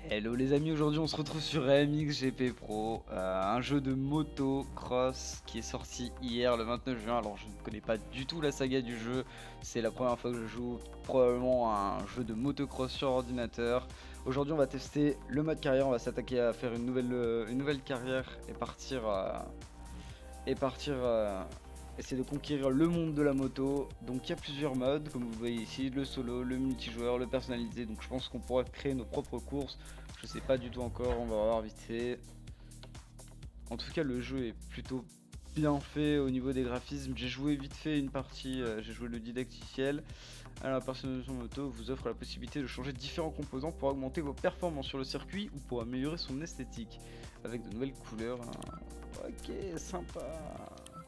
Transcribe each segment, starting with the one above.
Hello les amis, aujourd'hui on se retrouve sur MXGP Pro, un jeu de moto cross qui est sorti hier le 29 juin. Alors je ne connais pas du tout la saga du jeu, c'est la première fois que je joue probablement à un jeu de motocross sur ordinateur. Aujourd'hui on va tester le mode carrière, on va s'attaquer à faire une nouvelle carrière et essayer de conquérir le monde de la moto. Donc il y a plusieurs modes, comme vous voyez ici, le solo, le multijoueur, le personnalisé. Donc je pense qu'on pourra créer nos propres courses. Je sais pas du tout encore, on va voir vite fait. En tout cas le jeu est plutôt bien fait au niveau des graphismes. J'ai joué vite fait une partie, j'ai joué le didacticiel. Alors la personnalisation moto vous offre la possibilité de changer différents composants pour augmenter vos performances sur le circuit ou pour améliorer son esthétique avec de nouvelles couleurs. Ok, sympa.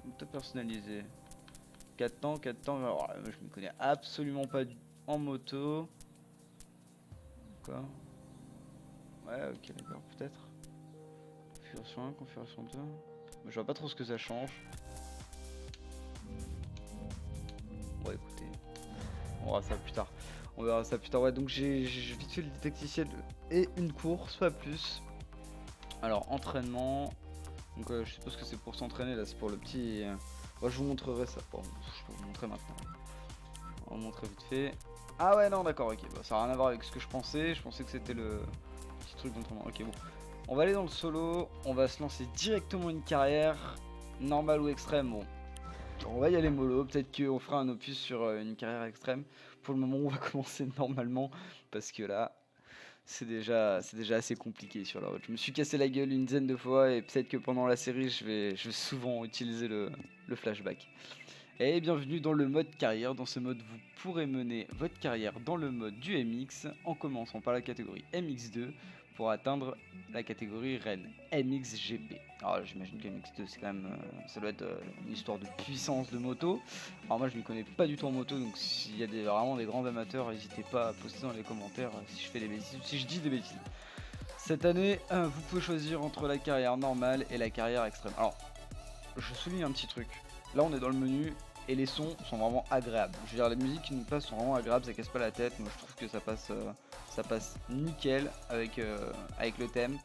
Moto personnalisé. 4 temps, 4 temps. Alors, je me connais absolument pas en moto. Quoi? Ouais, ok, d'accord, peut-être. Configuration 1, configuration 2. Je vois pas trop ce que ça change. Bon, écoutez, on verra ça plus tard. On verra ça plus tard. Ouais, donc j'ai vite fait le didacticiel et une course, pas plus. Alors, entraînement. Donc, je suppose que c'est pour s'entraîner là, c'est pour le petit. Moi, je vous montrerai ça. Bon, je peux vous montrer maintenant. On va montrer vite fait. Ah ouais, non, d'accord, ok. Bah, ça n'a rien à voir avec ce que je pensais. Je pensais que c'était le petit truc d'entraînement. Ok, bon. On va aller dans le solo. On va se lancer directement une carrière. Normale ou extrême, bon. On va y aller mollo. Peut-être qu'on fera un opus sur une carrière extrême. Pour le moment, on va commencer normalement. Parce que là, c'est déjà assez compliqué sur la route. Je me suis cassé la gueule une dizaine de fois. Et peut-être que pendant la série, je vais souvent utiliser le flashback. Et bienvenue dans le mode carrière. Dans ce mode, vous pourrez mener votre carrière dans le mode du MX en commençant par la catégorie MX2 pour atteindre la catégorie Rennes MXGP. Alors j'imagine que MX2 c'est quand même, ça doit être une histoire de puissance de moto. Alors moi je ne m'y connais pas du tout en moto, donc s'il y a vraiment des grands amateurs, n'hésitez pas à poster dans les commentaires si je fais des bêtises, si je dis des bêtises. Cette année, vous pouvez choisir entre la carrière normale et la carrière extrême. Alors je souligne un petit truc. Là on est dans le menu et les sons sont vraiment agréables. Je veux dire, les musiques qui nous passent sont vraiment agréables, ça casse pas la tête. Moi je trouve que ça passe nickel avec le thème.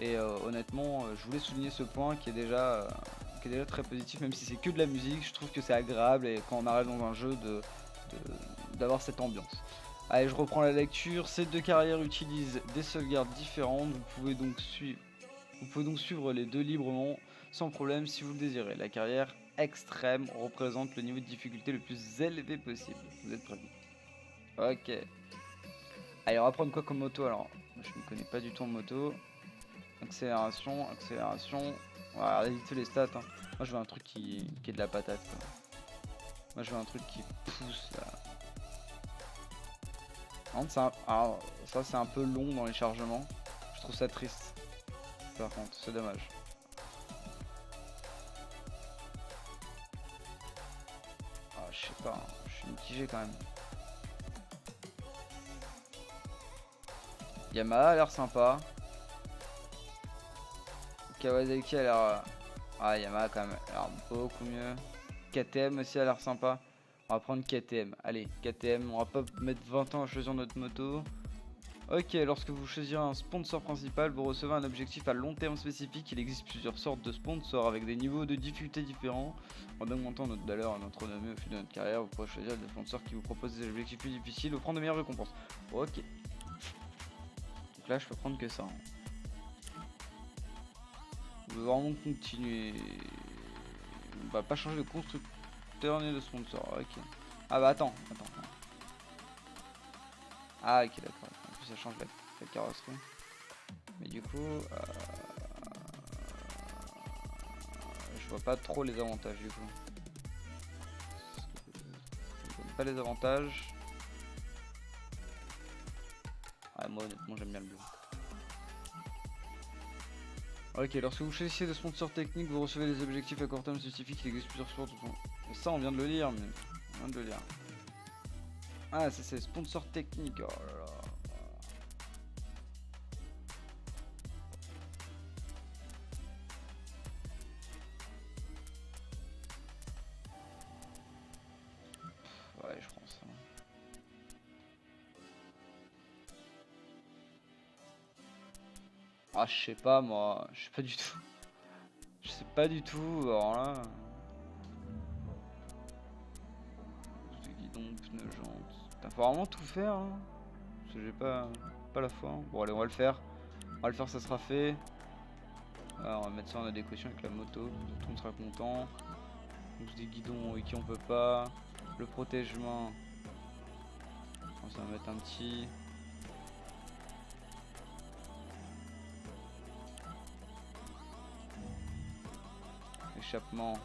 Et honnêtement, je voulais souligner ce point qui est déjà très positif, même si c'est que de la musique. Je trouve que c'est agréable et quand on arrive dans un jeu d'avoir cette ambiance. Allez, je reprends la lecture. Ces deux carrières utilisent des sauvegardes différentes. Vous pouvez donc suivre les deux librement sans problème si vous le désirez. La carrière extrême représente le niveau de difficulté le plus élevé possible. Vous êtes prévenus. Ok. Allez, on va prendre quoi comme moto alors? Je ne connais pas du tout en moto. Accélération, accélération. Voilà, regardez vite les stats. Hein. Moi je veux un truc qui est de la patate. Quoi. Moi je veux un truc qui pousse là. Alors, ça c'est un peu long dans les chargements. Je trouve ça triste. Par contre, c'est dommage. Ah, je sais pas, hein. Je suis mitigé quand même. Yamaha a l'air sympa. Kawasaki a l'air. Ah, Yamaha quand même a l'air beaucoup mieux. KTM aussi a l'air sympa. On va prendre KTM. Allez, KTM, on va pas mettre 20 ans à choisir notre moto. Ok, lorsque vous choisirez un sponsor principal, vous recevez un objectif à long terme spécifique. Il existe plusieurs sortes de sponsors avec des niveaux de difficulté différents. En augmentant notre valeur et notre renommée au fil de notre carrière, vous pourrez choisir des sponsors qui vous proposent des objectifs plus difficiles, offrant de meilleures récompenses. Ok. Donc là, je peux prendre que ça. Hein. On veut vraiment continuer. On va pas changer de constructeur ni de sponsor. Ok. Ah bah attends. Ah ok d'accord. En plus ça change la carrosserie. Mais du coup, je vois pas trop les avantages du coup. Ça me donne pas les avantages. Ah, moi honnêtement j'aime bien le bleu. Ok, lorsque vous choisissez des sponsors techniques, vous recevez des objectifs à court terme spécifiques. Il existe plusieurs sortes. Et ça, on vient de le lire, mais on vient de le lire. Ah, ça c'est sponsor technique. Oh là là. Ouais, je pense. Ah, je sais pas moi, je sais pas du tout. Je sais pas du tout, alors là. Guidon, pneus, jantes. T'as faut vraiment tout faire, hein. Parce que j'ai pas la foi. Hein. Bon, allez, on va le faire. On va le faire, ça sera fait. Alors, on va mettre ça en adéquation avec la moto. Tout le monde sera content. Donc, des guidons qui on peut pas. Le protège-main. On va mettre un petit. Échappement.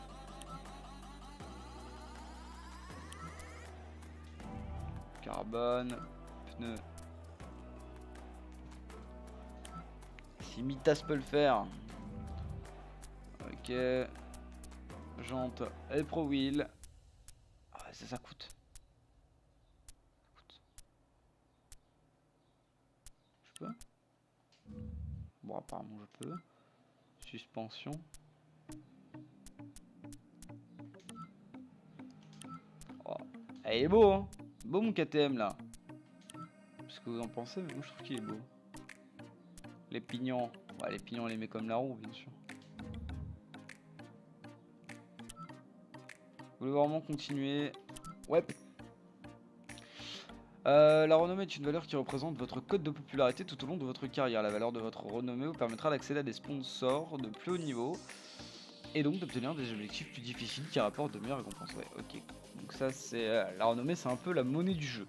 Carbone. Pneus. Si Mitas peut le faire. Ok. Jante et Pro Wheel. Ah, ça coûte. Je peux. Bon, apparemment je peux. Suspension. Oh. Ah, il est beau, hein. Beau mon KTM là. Ce que vous en pensez, mais moi je trouve qu'il est beau. Les pignons. Ouais, les pignons on les met comme la roue, bien sûr. Vous voulez vraiment continuer? Ouais. La renommée est une valeur qui représente votre code de popularité tout au long de votre carrière. La valeur de votre renommée vous permettra d'accéder à des sponsors de plus haut niveau et donc d'obtenir des objectifs plus difficiles qui rapportent de meilleures récompenses. Ouais, ok. Donc ça c'est la renommée, c'est un peu la monnaie du jeu.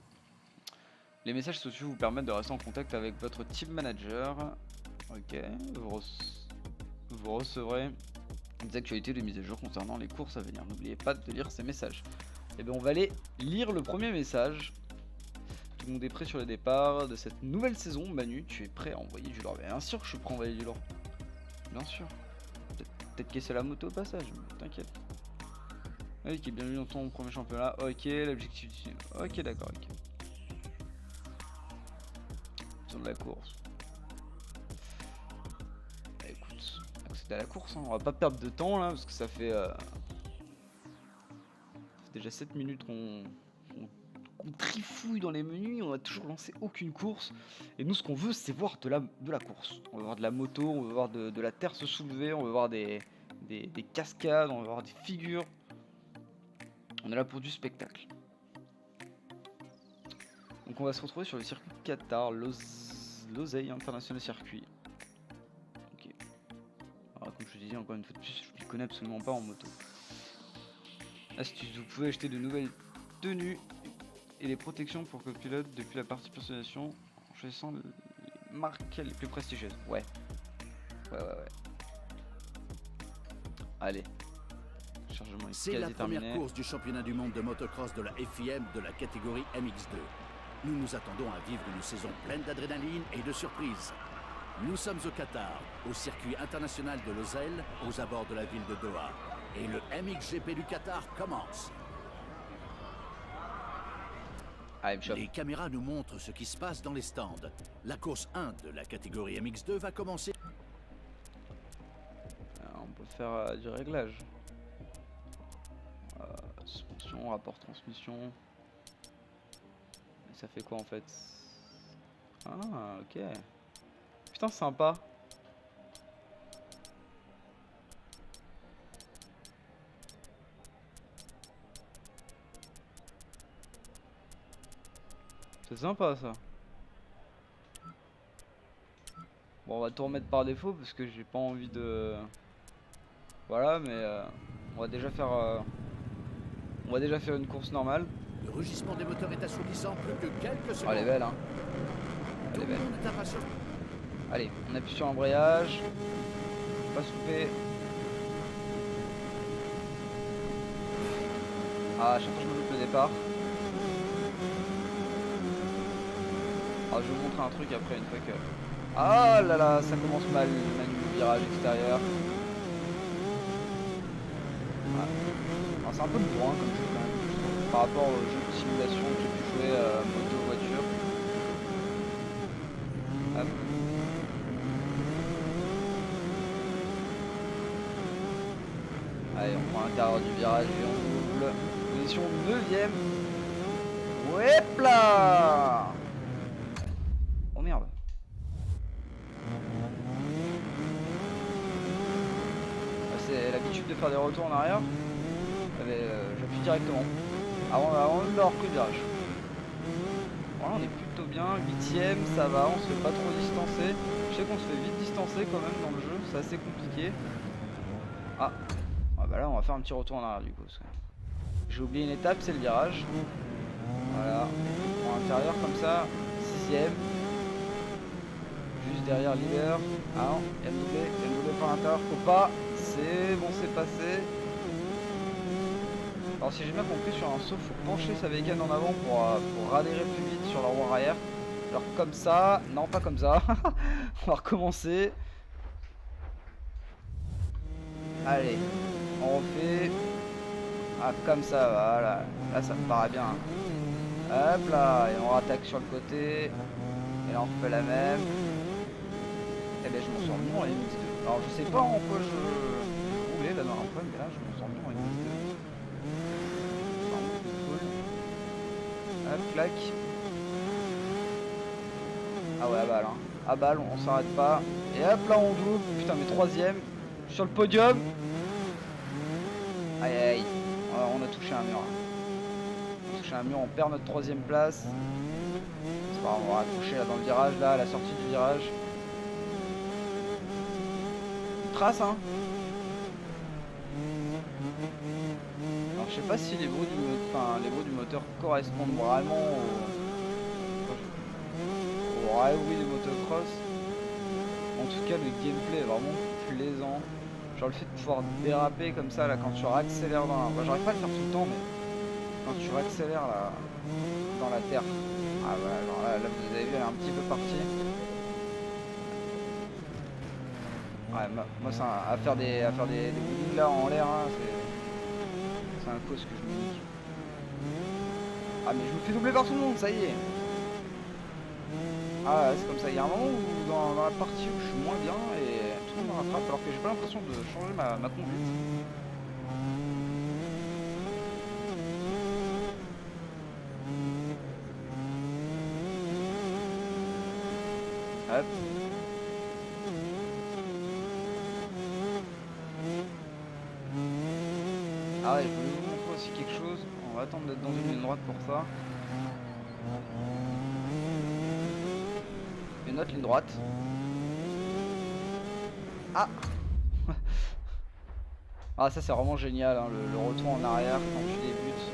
Les messages sociaux vous permettent de rester en contact avec votre team manager. Ok. Vous recevrez des actualités de mise à jour concernant les courses à venir. N'oubliez pas de lire ces messages. Et bien on va aller lire le premier message. Tout le monde est prêt sur le départ de cette nouvelle saison. Manu, tu es prêt à envoyer du lourd? Bien sûr que je suis prêt à envoyer du lourd. Bien sûr. Peut-être casser la moto au passage, mais t'inquiète. Ok, bienvenue dans ton premier championnat. Ok, l'objectif du... Ok, d'accord, ok. Sur de la course. Bah, écoute, accéder à la course, hein. On va pas perdre de temps là, parce que ça fait déjà 7 minutes qu'on trifouille dans les menus, on a toujours lancé aucune course. Et nous, ce qu'on veut, c'est voir de la course. On veut voir de la moto, on veut voir de la terre se soulever, on veut voir des cascades, on veut voir des figures. On est là pour du spectacle. Donc on va se retrouver sur le circuit de Qatar, l'Oseille International Circuit. Ok. Alors comme je te disais, encore une fois de plus, je ne connais absolument pas en moto. Astuce, vous pouvez acheter de nouvelles tenues et les protections pour que le pilote depuis la partie personnalisation en choisissant les marques les plus prestigieuses. Ouais. Allez. Chargement est C'est la terminé. première course du championnat du monde de motocross de la FIM de la catégorie MX2. Nous nous attendons à vivre une saison pleine d'adrénaline et de surprises. Nous sommes au Qatar, au circuit international de Losail, aux abords de la ville de Doha. Et le MXGP du Qatar commence. Les caméras nous montrent ce qui se passe dans les stands. La course 1 de la catégorie MX2 va commencer. On peut faire du réglage. Suspension, rapport transmission. Et ça fait quoi en fait? Ah, ok. Putain, sympa. C'est sympa ça. Bon, on va tout remettre par défaut parce que j'ai pas envie de... Voilà, mais on va déjà faire une course normale. Le rugissement des moteurs est assourdissant, plus que quelques secondes. Oh, elle est belle, hein. Elle est belle. Allez, on appuie sur l'embrayage. Pas souper. Ah, à chaque fois je me loupe le départ. Ah, je vais vous montrer un truc après une fois que... Ah là là, ça commence mal, Manu, le virage extérieur. Ah. C'est un peu loin comme jeu quand même, par rapport aux jeux de simulation que j'ai pu jouer moto voiture. Hop. Allez, on prend l'intérieur du virage et on double. Position 9ème. Ouais là. Oh merde. j'ai l'habitude de faire des retours en arrière, j'appuie directement. Avant même d'avoir pris le virage. Voilà, on est plutôt bien. 8ème, ça va, on se fait pas trop distancer. Je sais qu'on se fait vite distancer quand même dans le jeu, c'est assez compliqué. Ah, bah là on va faire un petit retour en arrière du coup. J'ai oublié une étape, c'est le virage. Voilà, en intérieur comme ça, 6ème. Juste derrière leader. Ah non, il y a le doublé par l'intérieur, faut pas. C'est bon, c'est passé. Alors si j'ai bien compris, sur un saut, faut pencher sa bécane en avant pour adhérer plus vite sur la roue arrière. Genre comme ça, non pas comme ça. On va recommencer. Allez, on refait. Ah comme ça, voilà. Là ça me paraît bien. Hop là, et on rattaque sur le côté. Et là on refait la même. Et ben je m'en sors mieux en MX2. Alors je sais pas en quoi je roulais la dernière fois, mais là je m'en sors mieux en MX2. Hop, clac. Ah ouais, à balle, hein. À balle, on s'arrête pas. Et hop là, on double. Putain, mais 3ème. Sur le podium. Aïe aïe. On a touché un mur. On a touché un mur, on perd notre 3ème place. C'est pas grave, on va accrocher là dans le virage, là, à la sortie du virage. Trace, hein. Alors, je sais pas si les bruits du moteur correspondent vraiment au railway de motocross. En tout cas, le gameplay est vraiment plaisant. Genre le fait de pouvoir déraper comme ça là quand tu accélères dans la... Bah, j'arrive pas à le faire tout le temps, mais quand tu accélères là dans la terre. Ah voilà, genre là vous avez vu, elle est un petit peu partie. Ouais, moi c'est à faire des wheelies là en l'air, hein, c'est un cause que je me nique. Ah mais je me fais doubler par tout le monde, ça y est. Ah c'est comme ça, il y a un moment où dans la partie où je suis moins bien et tout le monde me rattrape alors que j'ai pas l'impression de changer ma conduite. Hop. Ah ouais, je voulais vous montrer aussi quelque chose. On va attendre d'être dans une ligne droite pour ça. Une autre ligne droite. Ah. Ah ça c'est vraiment génial, hein, le retour en arrière quand tu débutes.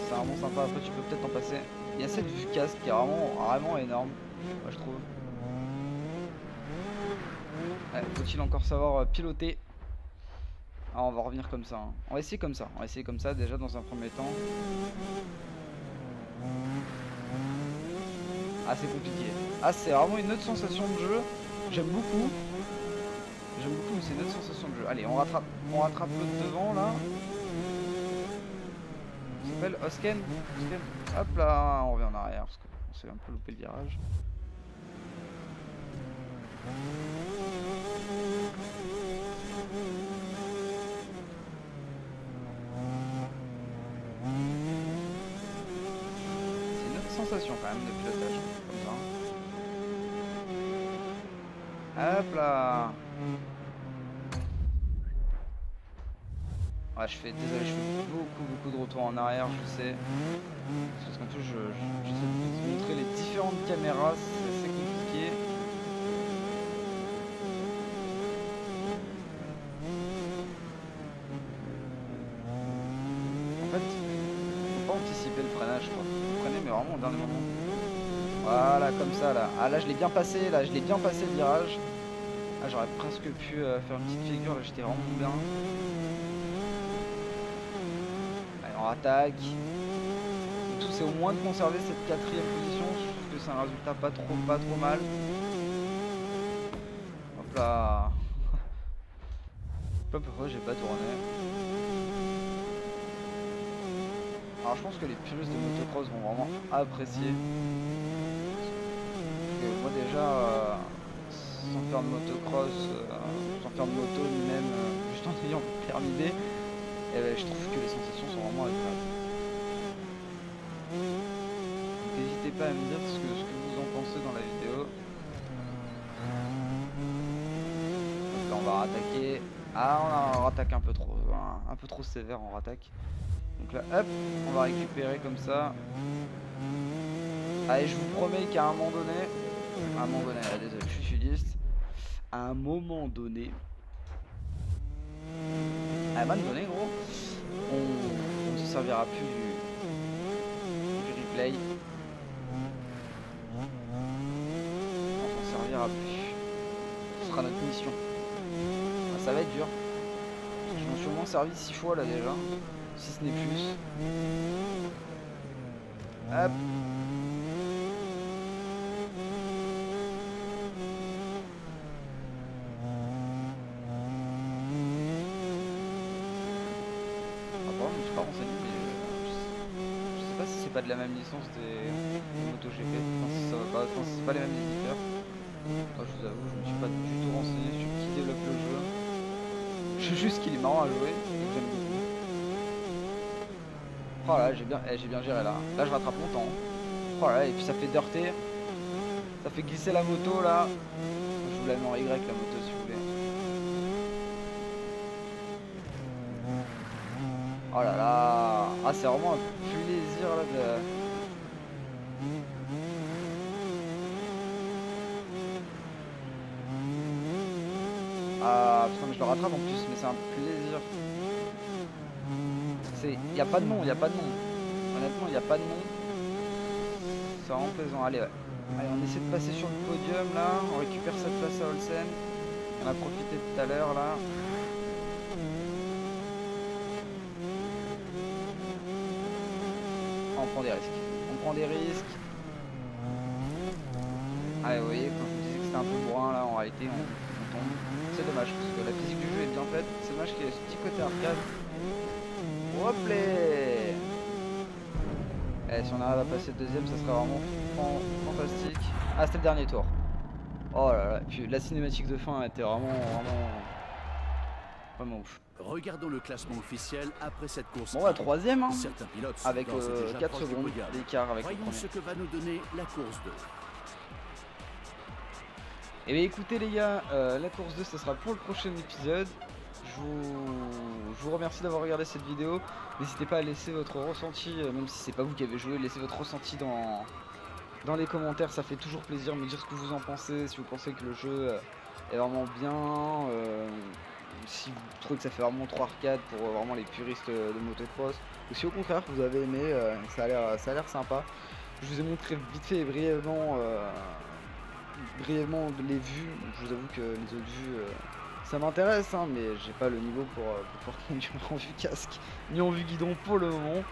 C'est vraiment sympa, après tu peux peut-être en passer. Il y a cette vue casque qui est vraiment énorme, moi je trouve. Ouais, faut-il encore savoir piloter. Ah on va revenir comme ça, hein. On va essayer comme ça, déjà dans un premier temps. Ah c'est compliqué. Ah c'est vraiment une autre sensation de jeu. J'aime beaucoup. Mais c'est une autre sensation de jeu. Allez, on rattrape l'autre devant là. Il s'appelle Osken. Hop là, on revient en arrière parce qu'on s'est un peu loupé le virage. C'est une autre sensation quand même de pilotage, comme ça. Hop là. Ouais, désolé, je fais beaucoup de retours en arrière, je sais. Parce qu'en plus, j'essaie de vous montrer les différentes caméras, c'est assez compliqué. En fait, faut pas anticiper le freinage, quoi. Vous freinez, mais vraiment au dernier moment. Voilà, comme ça, là. Ah, là, je l'ai bien passé, le virage. Ah, j'aurais presque pu faire une petite figure, là, j'étais vraiment bien. On attaque. Le tout c'est au moins de conserver cette 4ème position. Je trouve que c'est un résultat pas trop mal. Hop là. Je sais pas pourquoi j'ai pas tourné. Alors je pense que les puristes de motocross vont vraiment apprécier. Parce que moi déjà sans faire de motocross, sans faire de moto ni même juste en ayant le permis B, et je trouve que les sensations sont vraiment agréables. N'hésitez pas à me dire ce que vous en pensez dans la vidéo. Donc là on va rattaquer. Ah, on a un rattaque un peu trop sévère en rattaque. Donc là, hop, on va récupérer comme ça. Allez, je vous promets qu'à un moment donné, désolé, je suis sudiste. À un moment donné, gros, on ne se servira plus du replay. On s'en servira plus. Ce sera notre mission. Ah, ça va être dur. Je m'en suis au moins servi 6 fois là déjà. Si ce n'est plus. Hop. Je suis pas renseigné, mais je sais pas si c'est pas de la même licence des MotoGP. Enfin, c'est pas les mêmes éditeurs. Moi, je vous avoue, je me suis pas du tout renseigné sur qui développe le jeu. Je sais juste qu'il est marrant à jouer et que j'aime beaucoup. Oh là, j'ai bien géré là. Là, je rattrape mon temps. Oh là, et puis ça fait dirter. Ça fait glisser la moto là. Je vous la mets en Y la moto si vous voulez. Oh là là. Ah, c'est vraiment un plaisir là de... Ah putain, mais je le rattrape en plus, mais c'est un plaisir. Y a pas de nom, y a pas de nom. Honnêtement, y a pas de nom. C'est vraiment plaisant. Allez, ouais. Allez, on essaie de passer sur le podium là. On récupère cette place à Olsen. On a profité tout à l'heure là. On prend des risques. On prend des risques. Allez, vous voyez, quand je vous disais que c'était un peu bourrin là, en réalité, on tombe. C'est dommage parce que la physique du jeu est bien faite. C'est dommage qu'il y ait ce petit côté arcade. Hop là. Eh, si on arrive à passer le deuxième, ça serait vraiment fantastique. Ah, c'était le dernier tour. Oh là là, puis la cinématique de fin était vraiment ouf. Regardons le classement officiel après cette course. Bon, bah, troisième, hein, Certains pilotes sont avec d'ores et déjà 4 proches du secondes podium. d'écart avec le Voyons premier. ce que va nous donner la course 2. Et bien écoutez les gars, la course 2 ça sera pour le prochain épisode. Je vous remercie d'avoir regardé cette vidéo. N'hésitez pas à laisser votre ressenti, même si c'est pas vous qui avez joué, laissez votre ressenti dans les commentaires, ça fait toujours plaisir, me dire ce que vous en pensez, si vous pensez que le jeu est vraiment bien, si vous trouvez que ça fait vraiment trop arcade pour vraiment les puristes de motocross, ou si au contraire vous avez aimé, ça a l'air sympa. Je vous ai montré vite fait et brièvement les vues. Je vous avoue que les autres vues ça m'intéresse, hein, mais j'ai pas le niveau pour pouvoir conduire en vue casque ni en vue guidon pour le moment.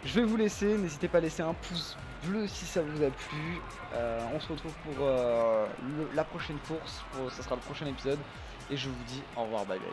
Je vais vous laisser, n'hésitez pas à laisser un pouce bleu si ça vous a plu. On se retrouve pour la prochaine course, ça sera le prochain épisode, et je vous dis au revoir, bye bye.